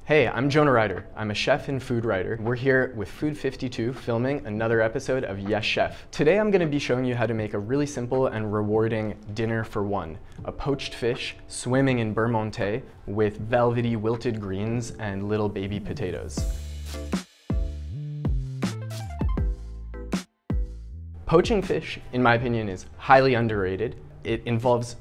Hey, I'm Jonah Reider. I'm a chef and food writer. We're here with Food52 filming another episode of Yes Chef. Today I'm going to be showing you how to make a really simple and rewarding dinner for one. A poached fish swimming in beurre monté with velvety wilted greens and little baby potatoes. Poaching fish, in my opinion, is highly underrated. It involves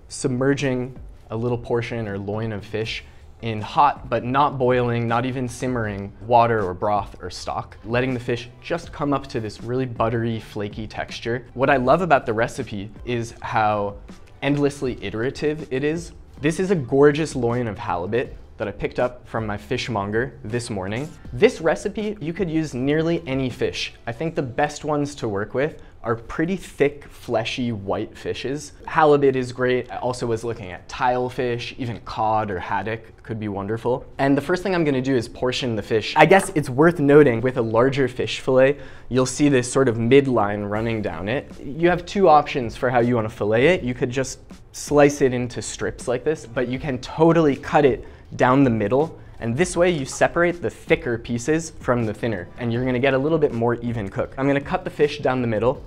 submerging a little portion or loin of fish in hot but not boiling, not even simmering water or broth or stock, letting the fish just come up to this really buttery, flaky texture. What I love about the recipe is how endlessly iterative it is. This is a gorgeous loin of halibut that I picked up from my fishmonger this morning. This recipe, you could use nearly any fish. I think the best ones to work with are pretty thick, fleshy, white fishes. Halibut is great. I also was looking at tilefish, even cod or haddock could be wonderful. And the first thing I'm gonna do is portion the fish. I guess it's worth noting with a larger fish fillet, you'll see this sort of midline running down it. You have two options for how you wanna fillet it. You could just slice it into strips like this, but you can totally cut it down the middle, and this way you separate the thicker pieces from the thinner, and you're gonna get a little bit more even cook. I'm gonna cut the fish down the middle,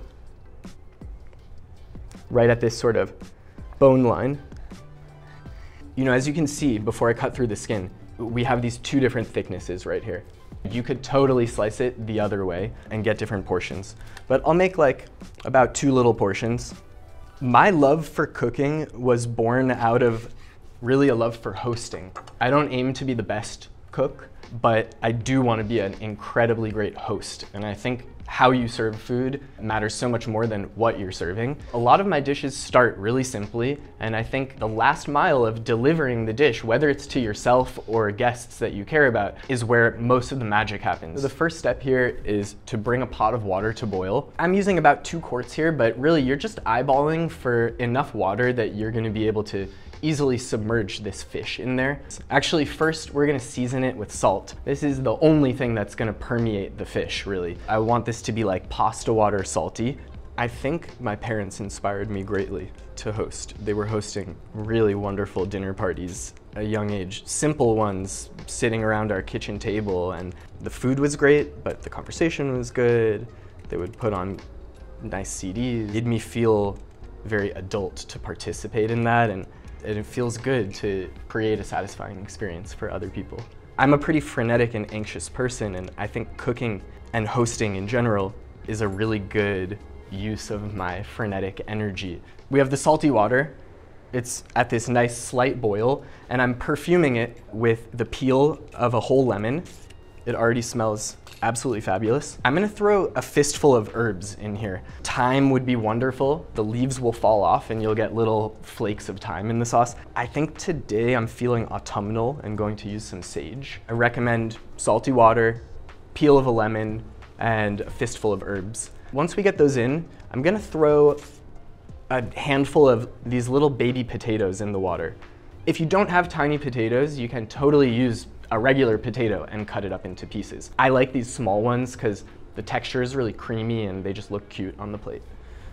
right at this sort of bone line. You know, as you can see, before I cut through the skin, we have these two different thicknesses right here. You could totally slice it the other way and get different portions, but I'll make like about 2 little portions. My love for cooking was born out of really a love for hosting. I don't aim to be the best cook, but I do want to be an incredibly great host. And I think how you serve food matters so much more than what you're serving. A lot of my dishes start really simply, and I think the last mile of delivering the dish, whether it's to yourself or guests that you care about, is where most of the magic happens. So the first step here is to bring a pot of water to boil. I'm using about 2 quarts here, but really you're just eyeballing for enough water that you're going to be able to easily submerge this fish in there. Actually, first we're gonna season it with salt. This is the only thing that's gonna permeate the fish, really. I want this to be like pasta water salty. I think my parents inspired me greatly to host. They were hosting really wonderful dinner parties at a young age. Simple ones, sitting around our kitchen table, and the food was great, but the conversation was good. They would put on nice CDs. It made me feel very adult to participate in that, and it feels good to create a satisfying experience for other people. I'm a pretty frenetic and anxious person, and I think cooking and hosting in general is a really good use of my frenetic energy. We have the salty water. It's at this nice slight boil, and I'm perfuming it with the peel of a whole lemon. It already smells absolutely fabulous. I'm gonna throw a fistful of herbs in here. Thyme would be wonderful. The leaves will fall off and you'll get little flakes of thyme in the sauce. I think today I'm feeling autumnal and going to use some sage. I recommend salty water, peel of a lemon, and a fistful of herbs. Once we get those in, I'm gonna throw a handful of these little baby potatoes in the water. If you don't have tiny potatoes, you can totally use a regular potato and cut it up into pieces. I like these small ones because the texture is really creamy and they just look cute on the plate.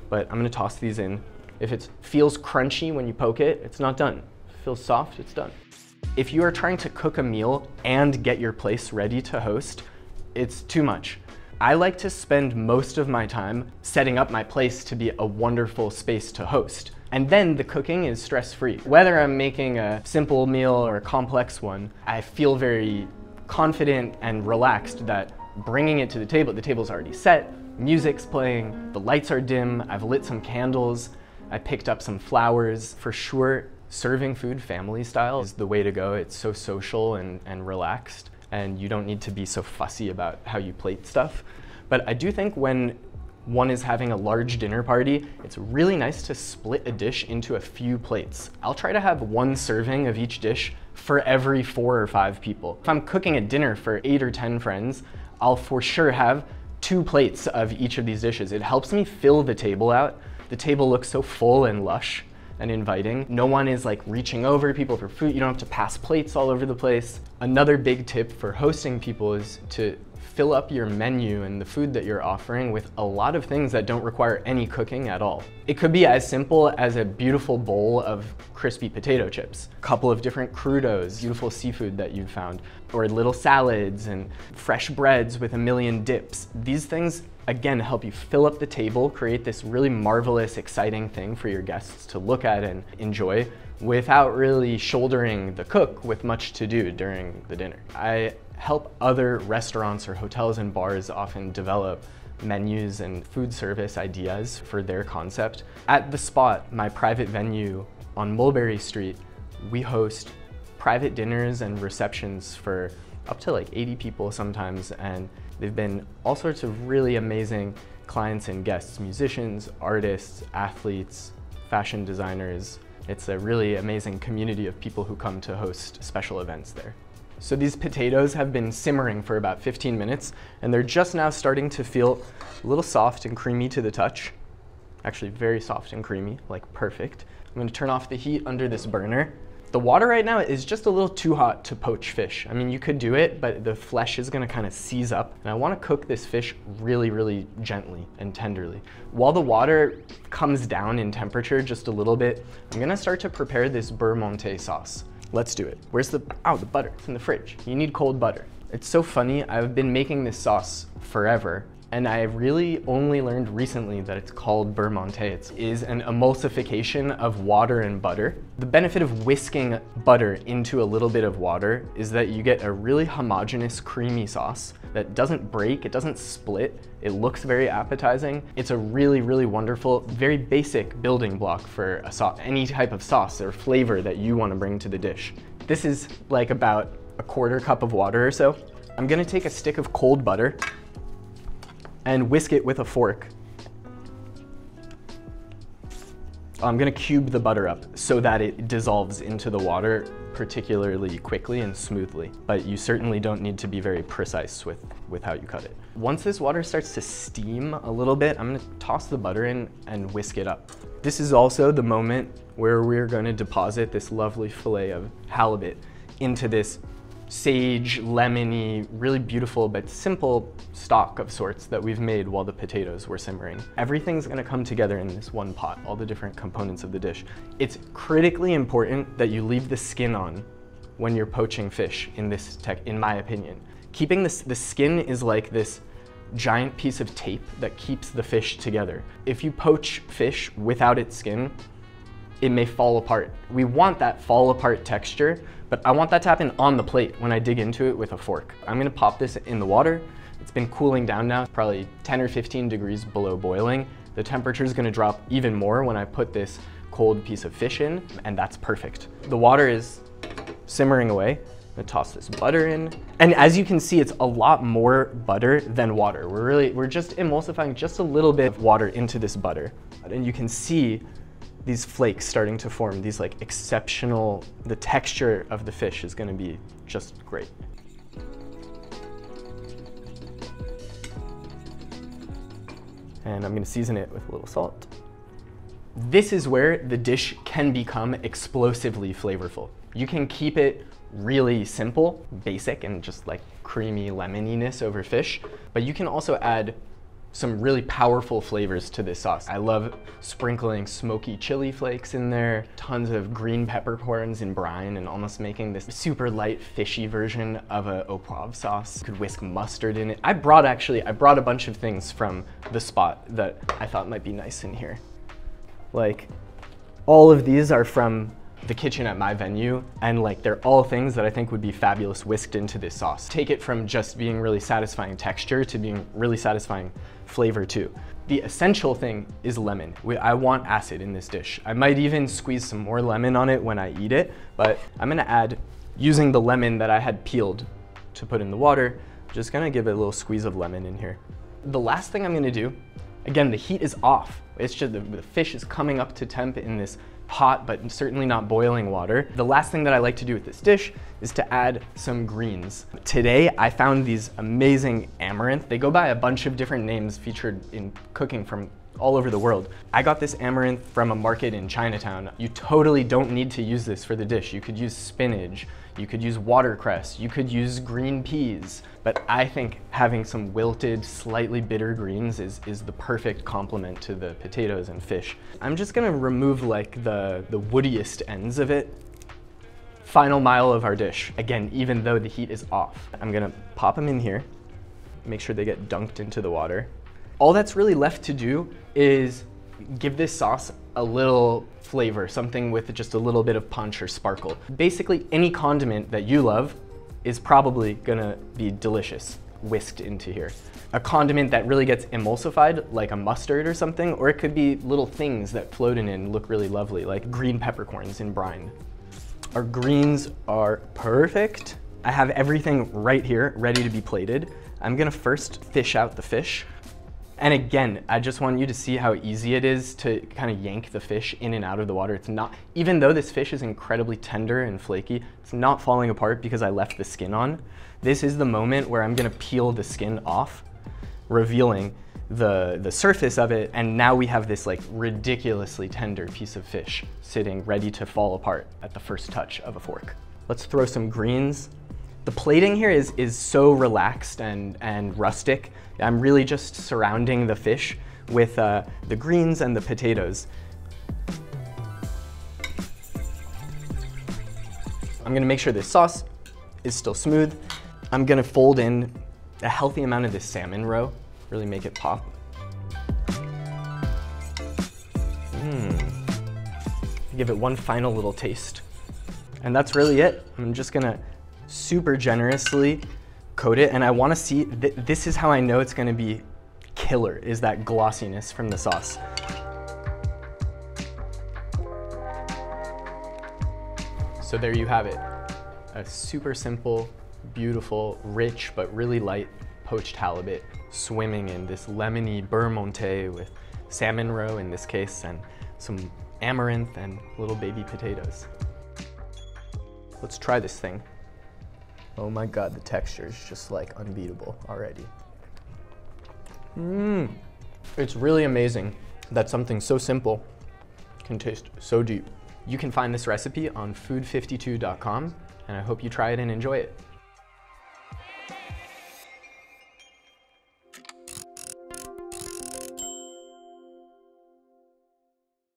But I'm gonna toss these in. If it feels crunchy when you poke it, it's not done. If it feels soft, it's done. If you are trying to cook a meal and get your place ready to host, it's too much. I like to spend most of my time setting up my place to be a wonderful space to host. And then the cooking is stress-free. Whether I'm making a simple meal or a complex one, I feel very confident and relaxed that bringing it to the table's already set, music's playing, the lights are dim, I've lit some candles, I picked up some flowers. For sure, serving food family style is the way to go. It's so social and relaxed, and you don't need to be so fussy about how you plate stuff. But I do think when one is having a large dinner party, it's really nice to split a dish into a few plates. I'll try to have 1 serving of each dish for every 4 or 5 people. If I'm cooking a dinner for 8 or 10 friends, I'll for sure have 2 plates of each of these dishes. It helps me fill the table out. The table looks so full and lush and inviting. No one is like reaching over people for food. You don't have to pass plates all over the place. Another big tip for hosting people is to fill up your menu and the food that you're offering with a lot of things that don't require any cooking at all. It could be as simple as a beautiful bowl of crispy potato chips, a couple of different crudos, beautiful seafood that you've found, or little salads and fresh breads with a million dips. These things, again, help you fill up the table, create this really marvelous, exciting thing for your guests to look at and enjoy without really shouldering the cook with much to do during the dinner. I help other restaurants or hotels and bars often develop menus and food service ideas for their concept. At The Spot, my private venue on Mulberry Street, we host private dinners and receptions for up to like 80 people sometimes, and they've been all sorts of really amazing clients and guests, musicians, artists, athletes, fashion designers. It's a really amazing community of people who come to host special events there. So these potatoes have been simmering for about 15 minutes, and they're just now starting to feel a little soft and creamy to the touch. Actually very soft and creamy, like perfect. I'm gonna turn off the heat under this burner. The water right now is just a little too hot to poach fish. I mean, you could do it, but the flesh is gonna kind of seize up. And I wanna cook this fish really, really gently and tenderly. While the water comes down in temperature just a little bit, I'm gonna start to prepare this beurre monté sauce. Let's do it. Where's the butter? It's in the fridge. You need cold butter. It's so funny, I've been making this sauce forever, and I really only learned recently that it's called beurre monté. It is an emulsification of water and butter. The benefit of whisking butter into a little bit of water is that you get a really homogeneous, creamy sauce that doesn't break, it doesn't split, it looks very appetizing. It's a really, really wonderful, very basic building block for a sauce, any type of sauce or flavor that you want to bring to the dish. This is like about a quarter cup of water or so. I'm gonna take a stick of cold butter and whisk it with a fork. I'm gonna cube the butter up so that it dissolves into the water particularly quickly and smoothly, but you certainly don't need to be very precise with how you cut it. Once this water starts to steam a little bit, I'm gonna toss the butter in and whisk it up. This is also the moment where we're gonna deposit this lovely fillet of halibut into this sage, lemony, really beautiful but simple stock of sorts that we've made while the potatoes were simmering. Everything's gonna come together in this one pot, all the different components of the dish. It's critically important that you leave the skin on when you're poaching fish in my opinion. Keeping the skin is like this giant piece of tape that keeps the fish together. If you poach fish without its skin, it may fall apart. We want that fall apart texture, but I want that to happen on the plate when I dig into it with a fork. I'm gonna pop this in the water. It's been cooling down now, probably 10 or 15 degrees below boiling. The temperature is gonna drop even more when I put this cold piece of fish in, and that's perfect. The water is simmering away. I'm gonna toss this butter in. And as you can see, it's a lot more butter than water. We're just emulsifying just a little bit of water into this butter. And you can see these flakes starting to form, these like exceptional, the texture of the fish is gonna be just great. And I'm gonna season it with a little salt. This is where the dish can become explosively flavorful. You can keep it really simple, basic, and just like creamy lemoniness over fish, but you can also add some really powerful flavors to this sauce. I love sprinkling smoky chili flakes in there, tons of green peppercorns in brine, and almost making this super light fishy version of a au poivre sauce. You could whisk mustard in it. I brought a bunch of things from The Spot that I thought might be nice in here. Like, all of these are from the kitchen at my venue, and like they're all things that I think would be fabulous whisked into this sauce. Take it from just being really satisfying texture to being really satisfying flavor too. The essential thing is lemon. I want acid in this dish. I might even squeeze some more lemon on it when I eat it, but I'm gonna add, using the lemon that I had peeled to put in the water, just gonna give it a little squeeze of lemon in here. The last thing I'm gonna do, again, the heat is off. It's just the fish is coming up to temp in this hot but certainly not boiling water. The last thing that I like to do with this dish is to add some greens. Today I found these amazing amaranth. They go by a bunch of different names featured in cooking from all over the world. I got this amaranth from a market in Chinatown. You totally don't need to use this for the dish. You could use spinach, You could use watercress, you could use green peas, but I think having some wilted, slightly bitter greens is the perfect complement to the potatoes and fish. I'm just gonna remove like the woodiest ends of it. Final mile of our dish. Again, even though the heat is off, I'm gonna pop them in here, make sure they get dunked into the water. All that's really left to do is give this sauce a little flavor, something with just a little bit of punch or sparkle. Basically, any condiment that you love is probably gonna be delicious whisked into here. A condiment that really gets emulsified, like a mustard or something, or it could be little things that float in and look really lovely, like green peppercorns in brine. Our greens are perfect. I have everything right here, ready to be plated. I'm gonna first fish out the fish. And again, I just want you to see how easy it is to kind of yank the fish in and out of the water. It's not, even though this fish is incredibly tender and flaky, it's not falling apart because I left the skin on. This is the moment where I'm gonna peel the skin off, revealing the surface of it, and now we have this like ridiculously tender piece of fish sitting ready to fall apart at the first touch of a fork. Let's throw some greens. The plating here is so relaxed and rustic. I'm really just surrounding the fish with the greens and the potatoes. I'm gonna make sure this sauce is still smooth. I'm gonna fold in a healthy amount of this salmon roe, really make it pop. Give it one final little taste. And that's really it. I'm just gonna super generously coat it, and I wanna see, this is how I know it's gonna be killer, is that glossiness from the sauce. So there you have it. A super simple, beautiful, rich, but really light poached halibut swimming in this lemony beurre monté with salmon roe in this case, and some amaranth and little baby potatoes. Let's try this thing. Oh my God, the texture is just like unbeatable already. It's really amazing that something so simple can taste so deep. You can find this recipe on food52.com, and I hope you try it and enjoy it.